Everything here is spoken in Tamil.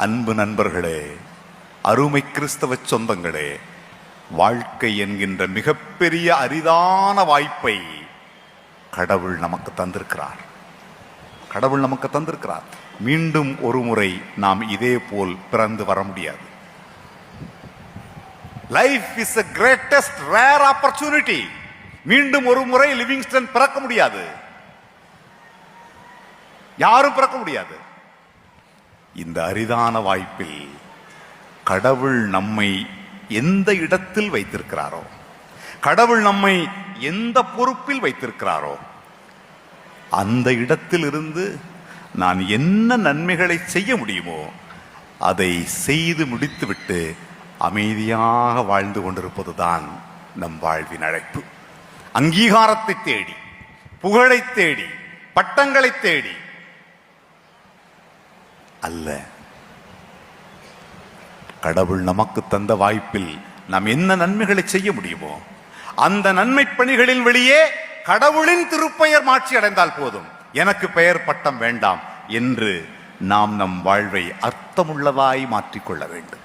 அன்பு நண்பர்களே, அருமை கிறிஸ்தவ சொந்தங்களே, வாழ்க்கை என்கின்ற மிகப்பெரிய அரிதான வாய்ப்பை கடவுள் நமக்கு தந்திருக்கிறார். கடவுள் நமக்கு தந்திருக்கிறார். மீண்டும் ஒரு முறை நாம் இதே போல் பிறந்து வர முடியாது. Life is a greatest rare opportunity. மீண்டும் ஒரு முறை லிவிங்ஸ்டன் பிறக்க முடியாது. யாரும் பிறக்க முடியாது. இந்த அரிதான வாய்ப்பில் கடவுள் நம்மை எந்த இடத்தில் வைத்திருக்கிறாரோ, கடவுள் நம்மை எந்த பொறுப்பில் வைத்திருக்கிறாரோ, அந்த இடத்தில் இருந்து நான் என்ன நன்மைகளை செய்ய முடியுமோ அதை செய்து முடித்துவிட்டு அமைதியாக வாழ்ந்து கொண்டிருப்பதுதான் நம் வாழ்வின் அழைப்பு. அங்கீகாரத்தை தேடி, புகழை தேடி, பட்டங்களை தேடி அல்ல. கடவுள் நமக்கு தந்த வாய்ப்பில் நாம் என்ன நன்மைகளை செய்ய முடியுமோ அந்த நன்மை பணிகளின் வெளியே கடவுளின் திருப்பெயர் மாட்சி அடைந்தால் போதும், எனக்கு பெயர் பட்டம் வேண்டாம் என்று நாம் நம் வாழ்வை அர்த்தமுள்ளதாய் மாற்றிக்கொள்ள வேண்டும்.